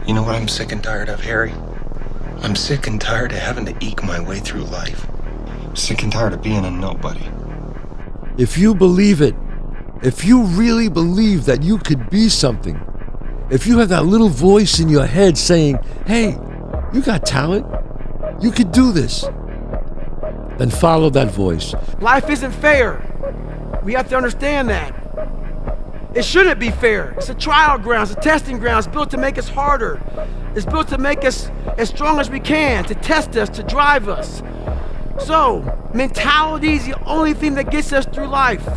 You know what I'm sick and tired of, Harry? I'm sick and tired of having to eke my way through life. I'm sick and tired of being a nobody. If you believe it, if you really believe that you could be something, if you have that little voice in your head saying, hey, you got talent, you could do this, then follow that voice. Life isn't fair. We have to understand that. It shouldn't be fair. It's a trial ground, it's a testing ground. It's built to make us harder. It's built to make us as strong as we can, to test us, to drive us. So, mentality is the only thing that gets us through life.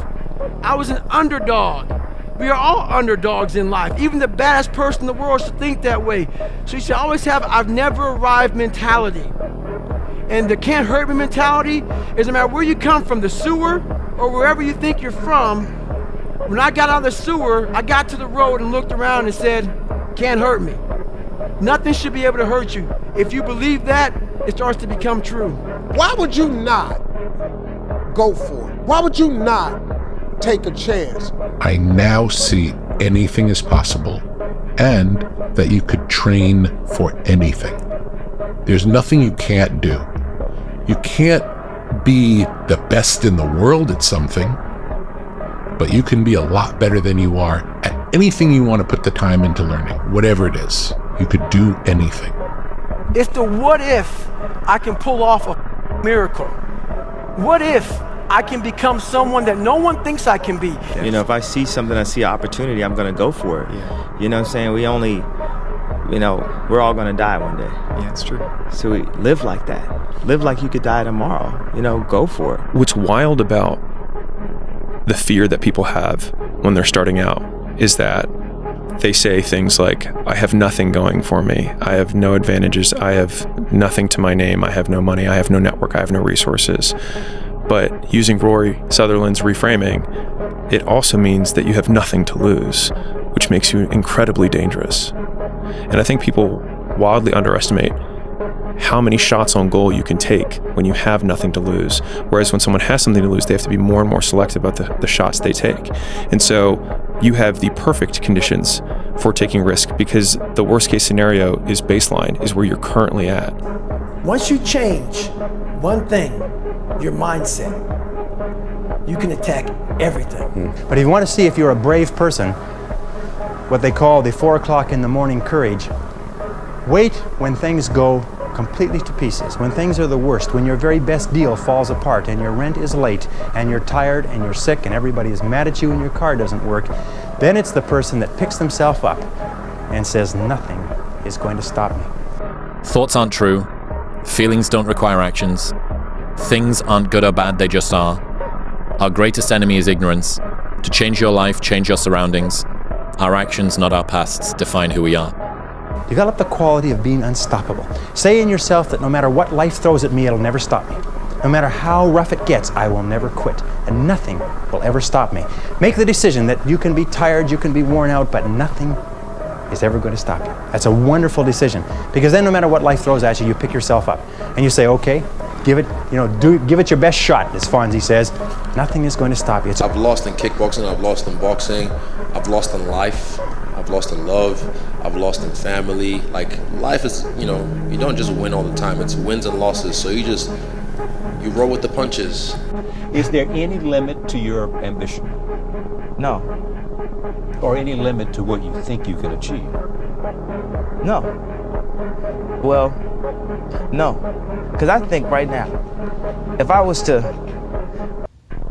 I was an underdog. We are all underdogs in life. Even the baddest person in the world should think that way. So you should always have I've never arrived mentality. And the can't hurt me mentality is no matter where you come from, the sewer or wherever you think you're from. When I got out of the sewer, I got to the road and looked around and said, can't hurt me. Nothing should be able to hurt you. If you believe that, it starts to become true. Why would you not go for it? Why would you not take a chance? I now see anything is possible and that you could train for anything. There's nothing you can't do. You can't be the best in the world at something, but you can be a lot better than you are at anything you want to put the time into learning, whatever it is. You could do anything. It's the what if I can pull off a miracle? What if I can become someone that no one thinks I can be? You know, if I see something, I see an opportunity, I'm going to go for it. Yeah. You know what I'm saying? We only, you know, we're all going to die one day. Yeah, it's true. So we live like that. Live like you could die tomorrow. You know, go for it. What's wild about the fear that people have when they're starting out is that they say things like, I have nothing going for me. I have no advantages. I have nothing to my name. I have no money. I have no network. I have no resources. But using Rory Sutherland's reframing, it also means that you have nothing to lose, which makes you incredibly dangerous. And I think people wildly underestimate how many shots on goal you can take when you have nothing to lose. Whereas when someone has something to lose, they have to be more and more selective about the shots they take. And so you have the perfect conditions for taking risk, because the worst case scenario is baseline, is where you're currently at. Once you change one thing, your mindset, you can attack everything. But if you want to see if you're a brave person, what they call the 4 o'clock in the morning courage, wait when things go completely to pieces, when things are the worst, when your very best deal falls apart and your rent is late and you're tired and you're sick and everybody is mad at you and your car doesn't work, then it's the person that picks themselves up and says, nothing is going to stop me. Thoughts aren't true. Feelings don't require actions. Things aren't good or bad, they just are. Our greatest enemy is ignorance. To change your life, change your surroundings. Our actions, not our pasts, define who we are. Develop the quality of being unstoppable. Say in yourself that no matter what life throws at me, it'll never stop me. No matter how rough it gets, I will never quit, and nothing will ever stop me. Make the decision that you can be tired, you can be worn out, but nothing is ever going to stop you. That's a wonderful decision, because then no matter what life throws at you, you pick yourself up and you say, okay, give it your best shot, as Fonzie says. Nothing is going to stop you. I've lost in kickboxing, I've lost in boxing, I've lost in life, I've lost in love, I've lost in family. Like, life is, you don't just win all the time. It's wins and losses. So you roll with the punches. Is there any limit to your ambition? No. Or any limit to what you think you can achieve? No. Well, no. Because I think right now, if I was to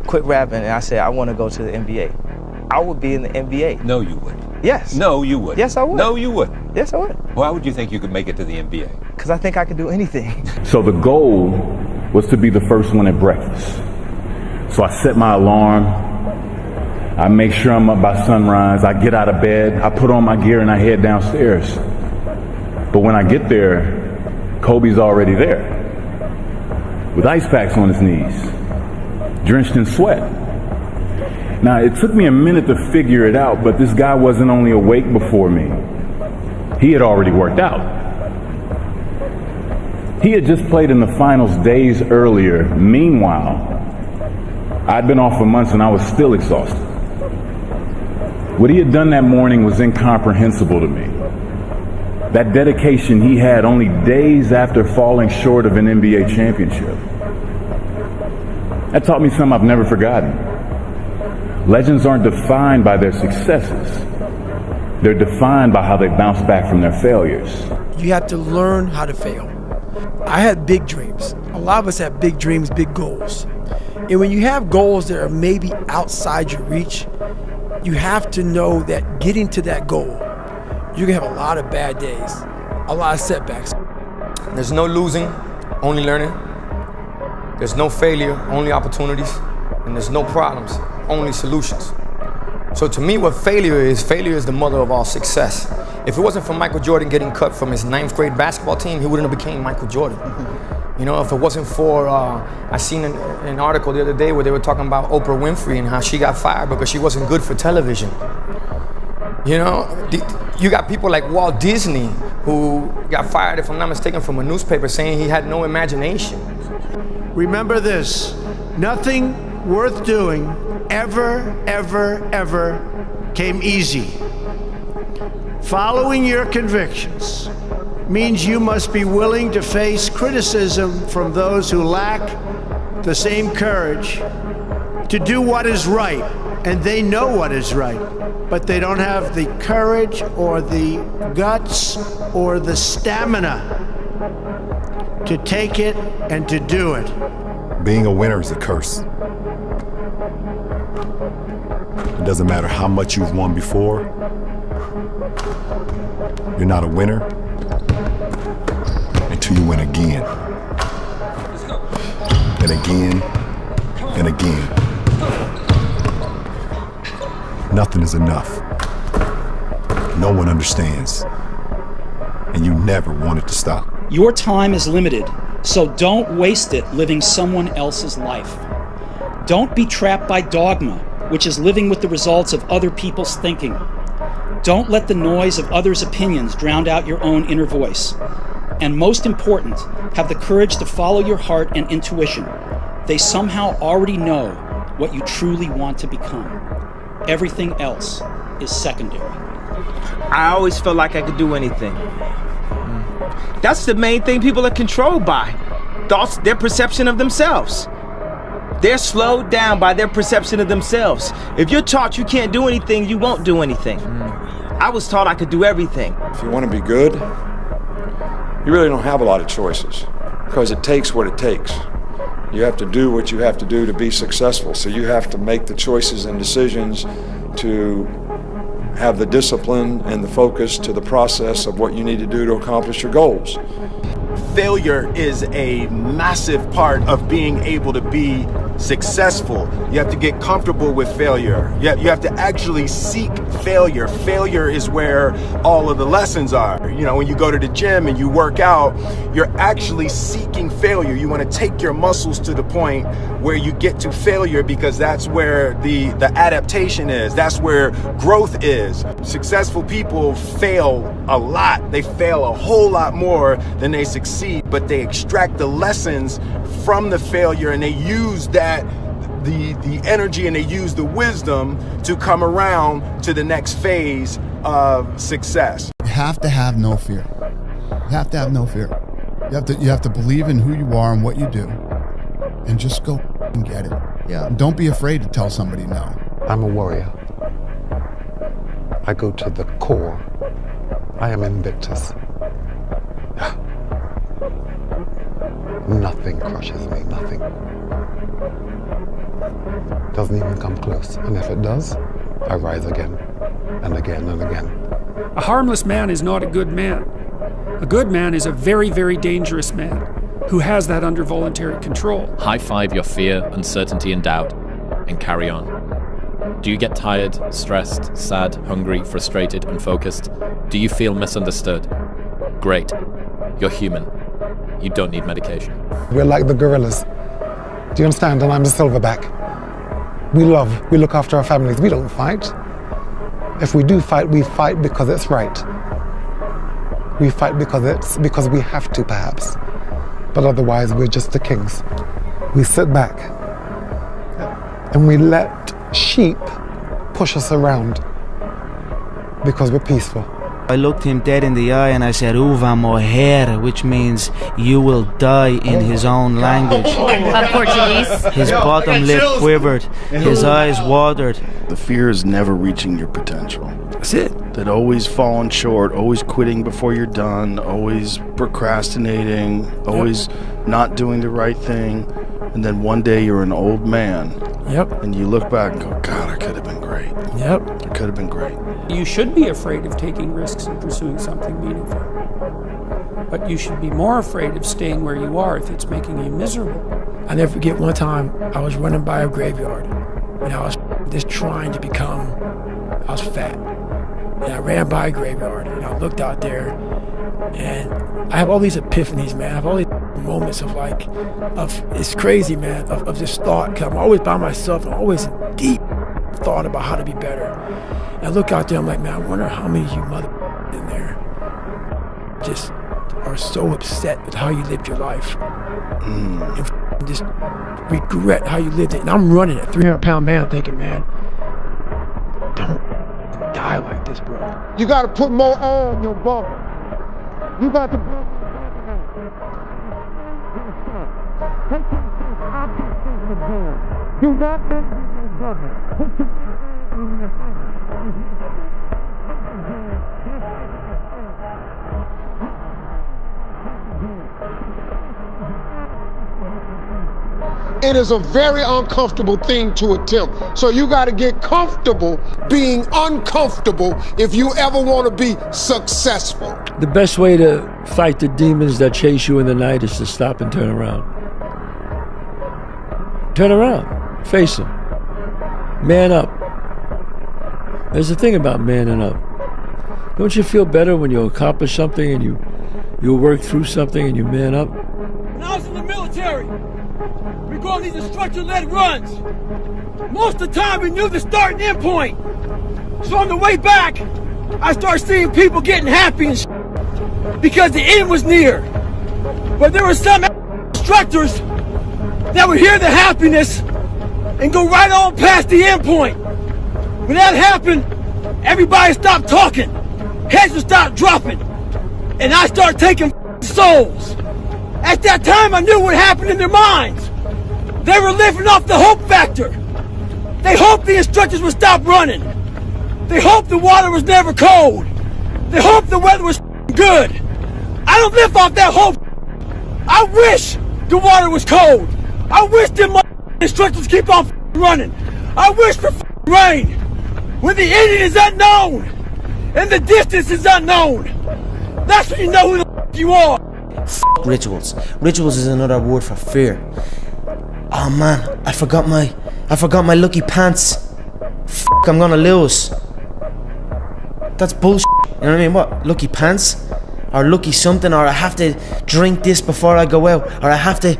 quit rapping and I said I want to go to the NBA, I would be in the NBA. No, you wouldn't. Yes. No, you wouldn't. Yes, I would. No, you wouldn't. Yes, I would. Why would you think you could make it to the NBA? Because I think I could do anything. So the goal was to be the first one at breakfast. So I set my alarm. I make sure I'm up by sunrise. I get out of bed. I put on my gear and I head downstairs. But when I get there, Kobe's already there, with ice packs on his knees, drenched in sweat. Now, it took me a minute to figure it out, but this guy wasn't only awake before me. He had already worked out. He had just played in the finals days earlier. Meanwhile, I'd been off for months and I was still exhausted. What he had done that morning was incomprehensible to me. That dedication he had only days after falling short of an NBA championship. That taught me something I've never forgotten. Legends aren't defined by their successes. They're defined by how they bounce back from their failures. You have to learn how to fail. I had big dreams. A lot of us have big dreams, big goals. And when you have goals that are maybe outside your reach, you have to know that getting to that goal, you're gonna have a lot of bad days, a lot of setbacks. There's no losing, only learning. There's no failure, only opportunities. And there's no problems, only solutions. So to me, what failure is the mother of all success. If it wasn't for Michael Jordan getting cut from his 9th grade basketball team, he wouldn't have became Michael Jordan. You know, if it wasn't for, I seen an article the other day where they were talking about Oprah Winfrey and how she got fired because she wasn't good for television. You know, you got people like Walt Disney who got fired, if I'm not mistaken, from a newspaper saying he had no imagination. Remember this, nothing worth doing ever came easy. Following your convictions means you must be willing to face criticism from those who lack the same courage to do what is right, and they know what is right, but they don't have the courage or the guts or the stamina to take it and to do it. Being a winner is a curse. It doesn't matter how much you've won before. You're not a winner until you win again. And again, and again. Nothing is enough. No one understands. And you never want it to stop. Your time is limited, so don't waste it living someone else's life. Don't be trapped by dogma, which is living with the results of other people's thinking. Don't let the noise of others' opinions drown out your own inner voice. And most important, have the courage to follow your heart and intuition. They somehow already know what you truly want to become. Everything else is secondary. I always felt like I could do anything. That's the main thing people are controlled by. Thoughts, their perception of themselves. They're slowed down by their perception of themselves. If you're taught you can't do anything, you won't do anything. I was taught I could do everything. If you want to be good, you really don't have a lot of choices because it takes what it takes. You have to do what you have to do to be successful. So you have to make the choices and decisions to have the discipline and the focus to the process of what you need to do to accomplish your goals. Failure is a massive part of being able to be successful. You have to get comfortable with failure. You have to actually seek failure. Failure is where all of the lessons are. You know, when you go to the gym and you work out, you're actually seeking failure. You want to take your muscles to the point where you get to failure because that's where the adaptation is. That's where growth is. Successful people fail a lot. They fail a whole lot more than they succeed, but they extract the lessons from the failure and they use that the energy and they use the wisdom to come around to the next phase of success. You have to have no fear. You have to have no fear. You have to believe in who you are and what you do and just go and get it. Yeah. Don't be afraid to tell somebody no. I'm a warrior. I go to the core. I am Invictus. Nothing crushes me, nothing. Doesn't even come close. And if it does, I rise again and again and again. A harmless man is not a good man. A good man is a very, very dangerous man who has that under voluntary control. High five your fear, uncertainty, and doubt, and carry on. Do you get tired, stressed, sad, hungry, frustrated, unfocused? Do you feel misunderstood? Great. You're human. You don't need medication. We're like the gorillas. Do you understand? And I'm the silverback. We love, we look after our families. We don't fight. If we do fight, we fight because it's right. We fight because we have to, perhaps. But otherwise, we're just the kings. We sit back and we let sheep push us around because we're peaceful. I looked him dead in the eye and I said, "Uva moher," which means you will die in his own language. Portuguese. His bottom lip quivered, his eyes watered. The fear is never reaching your potential. That's it. That always falling short, always quitting before you're done, always procrastinating, always not doing the right thing. And then one day you're an old man. Yep. And you look back and go, God, I could have been great. Yep. It could have been great. You should be afraid of taking risks and pursuing something meaningful. But you should be more afraid of staying where you are if it's making you miserable. I never forget one time I was running by a graveyard and I was just trying to I was fat. And I ran by a graveyard and I looked out there and I have all these epiphanies, man. I have all these moments of it's crazy, man, of this thought. Cause I'm always by myself. I'm always in deep thought about how to be better. And I look out there, I'm like, man, I wonder how many of you mother in there just are so upset with how you lived your life. And just regret how you lived it. And I'm running a 300-pound man thinking, man, don't die like this, bro. You got to put more on your bumper. You got to. You got It is a very uncomfortable thing to attempt. So you got to get comfortable being uncomfortable if you ever want to be successful. The best way to fight the demons that chase you in the night is to stop and turn around. Turn around. Face them. Man up. There's the thing about manning up. Don't you feel better when you accomplish something and you work through something and you man up? When I was in the military, we go on these instructor-led runs. Most of the time we knew the start and end point. So on the way back, I started seeing people getting happy and because the end was near. But there were some instructors that would hear the happiness and go right on past the end point. When that happened, everybody stopped talking. Heads would stop dropping. And I started taking souls. At that time, I knew what happened in their minds. They were living off the hope factor. They hoped the instructors would stop running. They hoped the water was never cold. They hoped the weather was good. I don't live off that hope. I wish the water was cold. I wish them instructors keep on running. I wish for rain. When the ending is unknown and the distance is unknown, that's when you know who the you are. Rituals. Rituals is another word for fear. Oh man, I forgot my lucky pants. I'm gonna lose. That's bullshit. You know what I mean? What? Lucky pants? Or lucky something? Or I have to drink this before I go out? Or I have to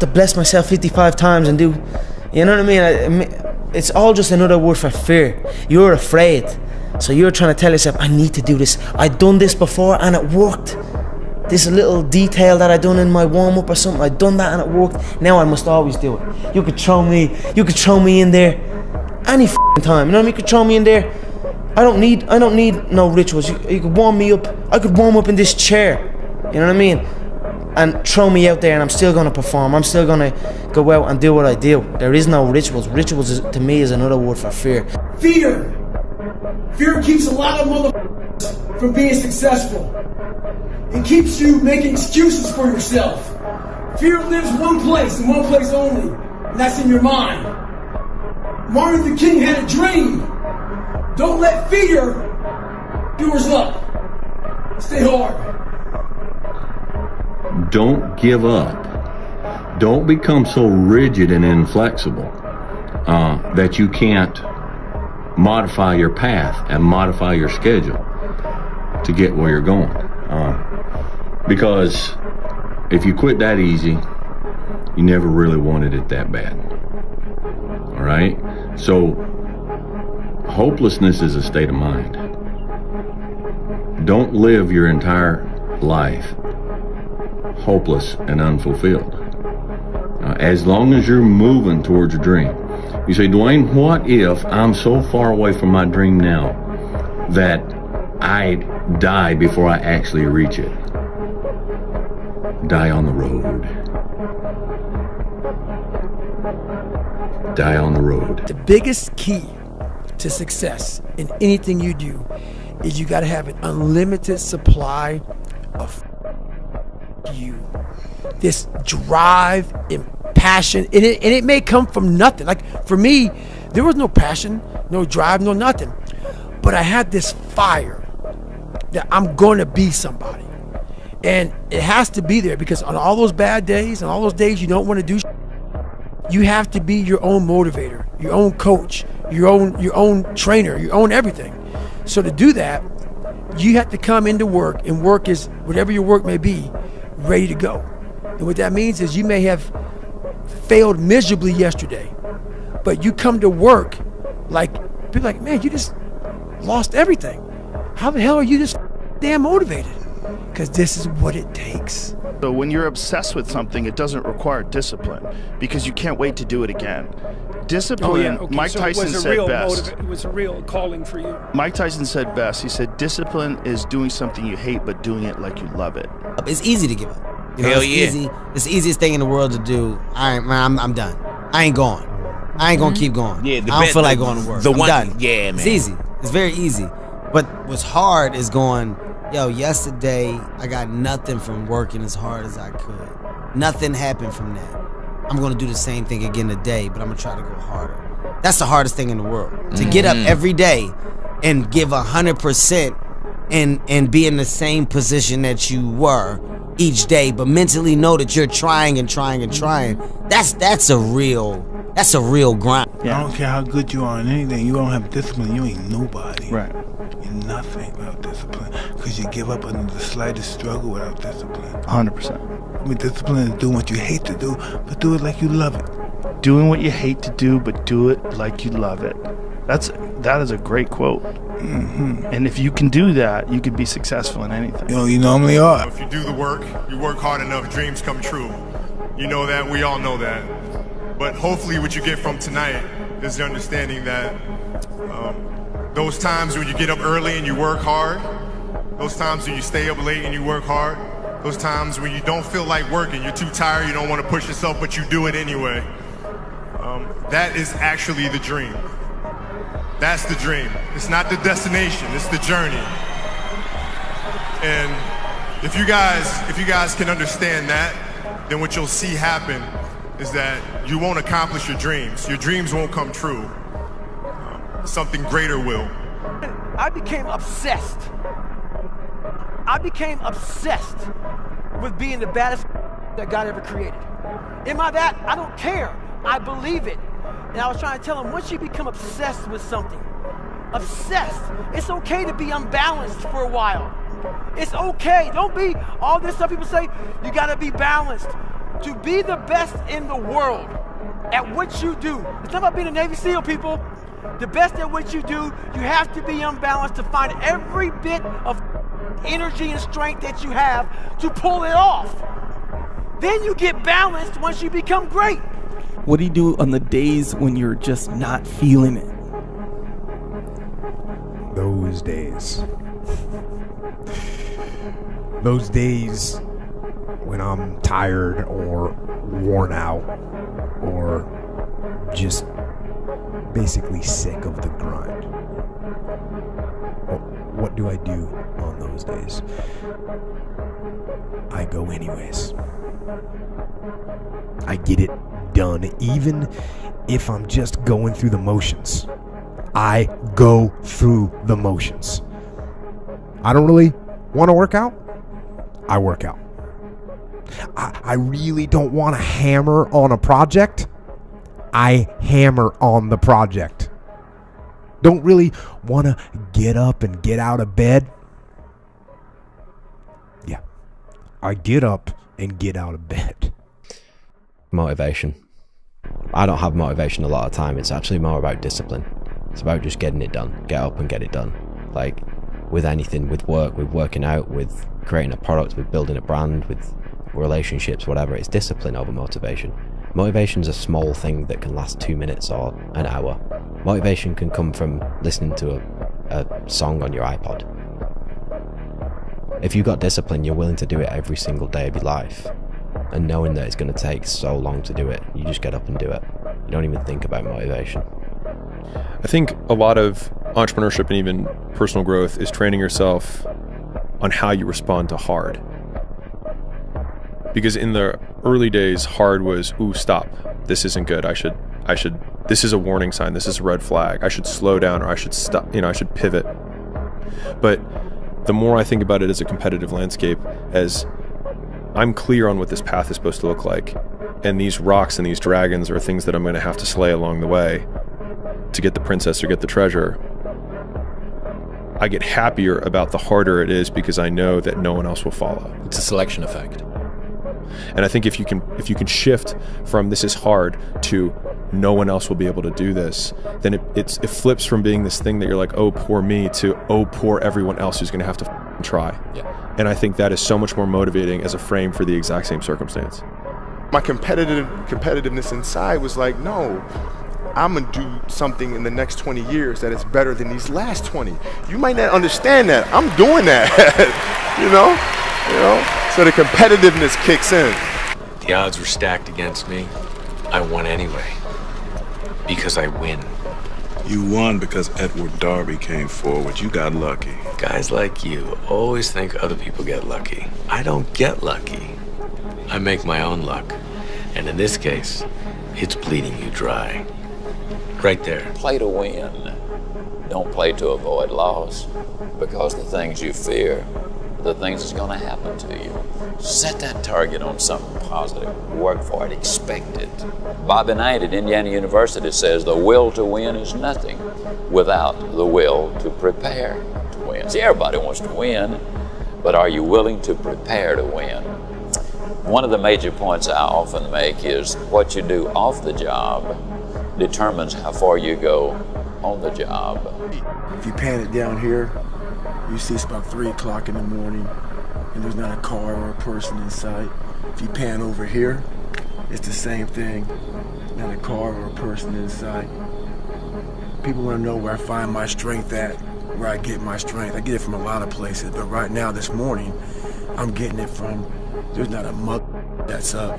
bless myself 55 times and do. You know what I mean? It's all just another word for fear. You're afraid. So you're trying to tell yourself, I need to do this. I've done this before and it worked. This little detail that I done in my warm-up or something, I done that and it worked. Now I must always do it. You could throw me in there any time. You know what I mean? You could throw me in there. I don't need no rituals. You could warm me up. I could warm up in this chair. You know what I mean? And throw me out there and I'm still gonna perform. I'm still gonna go out and do what I do. There is no rituals. Rituals to me is another word for fear. Fear. Fear keeps a lot of motherfuckers from being successful. It keeps you making excuses for yourself. Fear lives one place and one place only, and that's in your mind. Martin Luther King had a dream. Don't let fear do yours up. Stay hard. Don't give up. Don't become so rigid and inflexible that you can't modify your path and modify your schedule to get where you're going. Because if you quit that easy, you never really wanted it that bad. All right? So hopelessness is a state of mind. Don't live your entire life hopeless and unfulfilled. As long as you're moving towards your dream. You say, Dwayne, what if I'm so far away from my dream now that I die before I actually reach it. Die on the road. Die on the road. The biggest key to success in anything you do is you got to have an unlimited supply of you. This drive and passion, and it may come from nothing. Like for me, there was no passion, no drive, no nothing. But I had this fire that I'm going to be somebody. And it has to be there because on all those bad days and all those days you don't want to do, you have to be your own motivator, your own coach, your own trainer, your own everything. So to do that, you have to come into work, and work is whatever your work may be, ready to go. And what that means is you may have failed miserably yesterday, but you come to work like, be like, man, you just lost everything. How the hell are you just damn motivated? Because this is what it takes. So when you're obsessed with something, it doesn't require discipline because you can't wait to do it again. Discipline, Mike Tyson said best. It was a real calling for you. Mike Tyson said best. He said, discipline is doing something you hate, but doing it like you love it. It's easy to give up. You know, Hell it's yeah. easy. It's the easiest thing in the world to do. I'm done. I ain't going. I ain't gonna keep going. Yeah, I don't feel like going to work. I'm done. Yeah, man. It's easy. It's very easy. But what's hard is going, yo, yesterday I got nothing from working as hard as I could. Nothing happened from that. I'm gonna do the same thing again today, but I'm gonna try to go harder. That's the hardest thing in the world. To get up every day and give 100% and be in the same position that you were each day, but mentally know that you're trying and trying and trying. That's a real grind. I don't care how good you are in anything. You don't have discipline, you ain't nobody. Right. You're nothing without discipline. Because you give up under the slightest struggle without discipline. 100%. I mean, discipline is doing what you hate to do, but do it like you love it. Doing what you hate to do, but do it like you love it. That is a great quote. Mm-hmm. And if you can do that, you can be successful in anything. You know, you normally are. If you do the work, you work hard enough, dreams come true. You know that, we all know that. But hopefully what you get from tonight is the understanding that those times when you get up early and you work hard, those times when you stay up late and you work hard, those times when you don't feel like working, you're too tired, you don't want to push yourself, but you do it anyway. That is actually the dream. That's the dream. It's not the destination, it's the journey. And if you guys can understand that, then what you'll see happen is that you won't accomplish your dreams. Your dreams won't come true. Something greater will. I became obsessed. I became obsessed with being the baddest that God ever created. Am I that? I don't care. I believe it. And I was trying to tell him, once you become obsessed with something, obsessed, it's okay to be unbalanced for a while. It's okay. Don't be all this stuff people say, you gotta be balanced. To be the best in the world at what you do, it's not about being a Navy SEAL, people. The best at what you do, you have to be unbalanced to find every bit of energy and strength that you have to pull it off. Then you get balanced once you become great. What do you do on the days when you're just not feeling it? Those days. Those days when I'm tired or worn out or just basically sick of the grind. What do I do on those days? I go anyways. I get it done, even if I'm just going through the motions. I go through the motions. I don't really want to work out. I work out. I really don't want to hammer on a project. I hammer on the project. Don't really want to get up and get out of bed. Yeah, I get up and get out of bed. Motivation. I don't have motivation a lot of time. It's actually more about discipline. It's about just getting it done. Get up and get it done. Like with anything, with work, with working out, with creating a product, with building a brand, with relationships, whatever. It's discipline over motivation. Motivation's a small thing that can last 2 minutes or an hour. Motivation can come from listening to a song on your iPod. If you've got discipline, you're willing to do it every single day of your life. And knowing that it's going to take so long to do it, you just get up and do it. You don't even think about motivation. I think a lot of entrepreneurship and even personal growth is training yourself on how you respond to hard. Because in the early days, hard was, ooh, stop. This isn't good. I should, this is a warning sign. This is a red flag. I should slow down, or I should stop, I should pivot. But the more I think about it as a competitive landscape, as I'm clear on what this path is supposed to look like, and these rocks and these dragons are things that I'm going to have to slay along the way to get the princess or get the treasure, I get happier about the harder it is because I know that no one else will follow. It's a selection effect. And I think if you can shift from this is hard to no one else will be able to do this, then it flips from being this thing that you're like, oh, poor me, to oh, poor everyone else who's going to have to try. Yeah. And I think that is so much more motivating as a frame for the exact same circumstance. My competitiveness inside was like, no, I'm gonna do something in the next 20 years that is better than these last 20. You might not understand that. I'm doing that, you know. So the competitiveness kicks in. The odds were stacked against me. I won anyway, because I win. You won because Edward Darby came forward. You got lucky. Guys like you always think other people get lucky. I don't get lucky. I make my own luck. And in this case, it's bleeding you dry. Right there. Play to win. Don't play to avoid loss, because the things you fear, the things that's going to happen to you. Set that target on something positive. Work for it. Expect it. Bobby Knight at Indiana University says the will to win is nothing without the will to prepare to win. See, everybody wants to win, but are you willing to prepare to win? One of the major points I often make is what you do off the job determines how far you go on the job. If you pan it down here, you see it's about 3 o'clock in the morning and there's not a car or a person in sight. If you pan over here, it's the same thing. Not a car or a person in sight. People want to know where I find my strength at, where I get my strength. I get it from a lot of places, but right now, this morning, I'm getting it from, there's not a mug that's up.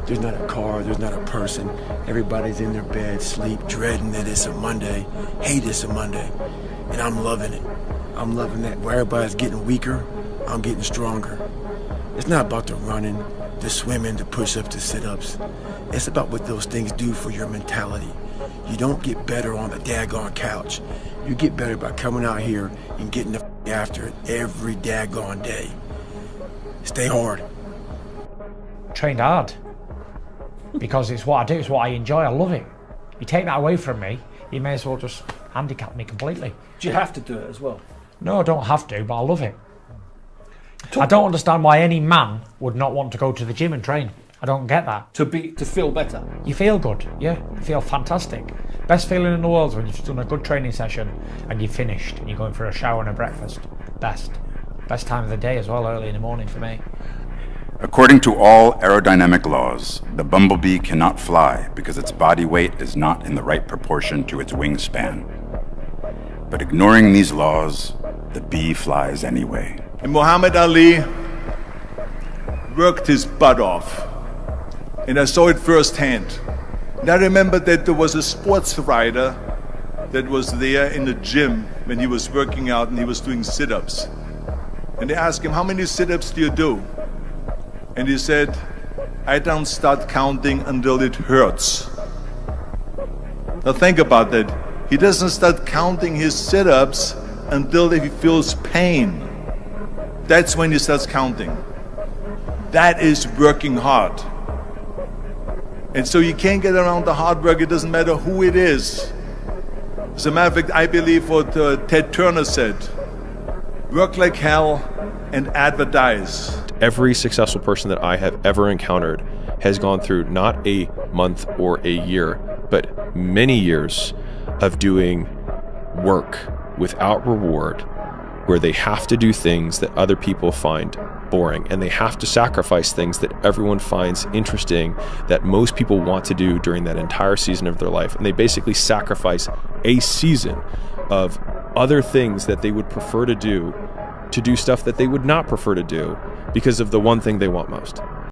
There's not a car, there's not a person. Everybody's in their bed, sleep, dreading that it's a Monday, hate it's a Monday, and I'm loving it. I'm loving that. Where everybody's getting weaker, I'm getting stronger. It's not about the running, the swimming, the push-ups, the sit-ups. It's about what those things do for your mentality. You don't get better on the daggone couch. You get better by coming out here and getting the after it every daggone day. Stay hard. Trained hard. Because it's what I do, it's what I enjoy, I love it. You take that away from me, you may as well just handicap me completely. Do you have to do it as well? No, I don't have to, but I love it. I don't understand why any man would not want to go to the gym and train. I don't get that. To feel better? You feel good, yeah. You feel fantastic. Best feeling in the world is when you've done a good training session and you've finished and you're going for a shower and a breakfast. Best time of the day as well, early in the morning for me. According to all aerodynamic laws, the bumblebee cannot fly because its body weight is not in the right proportion to its wingspan. But ignoring these laws, the bee flies anyway. And Muhammad Ali worked his butt off. And I saw it firsthand. And I remember that there was a sports writer that was there in the gym when he was working out and he was doing sit-ups. And they asked him, how many sit-ups do you do? And he said, I don't start counting until it hurts. Now think about that. He doesn't start counting his sit-ups until he feels pain. That's when he starts counting. That is working hard. And so you can't get around the hard work. It doesn't matter who it is. As a matter of fact, I believe what Ted Turner said, work like hell and advertise. Every successful person that I have ever encountered has gone through not a month or a year, but many years of doing work without reward, where they have to do things that other people find boring, and they have to sacrifice things that everyone finds interesting, that most people want to do during that entire season of their life. And they basically sacrifice a season of other things that they would prefer to do to do stuff that they would not prefer to do because of the one thing they want most.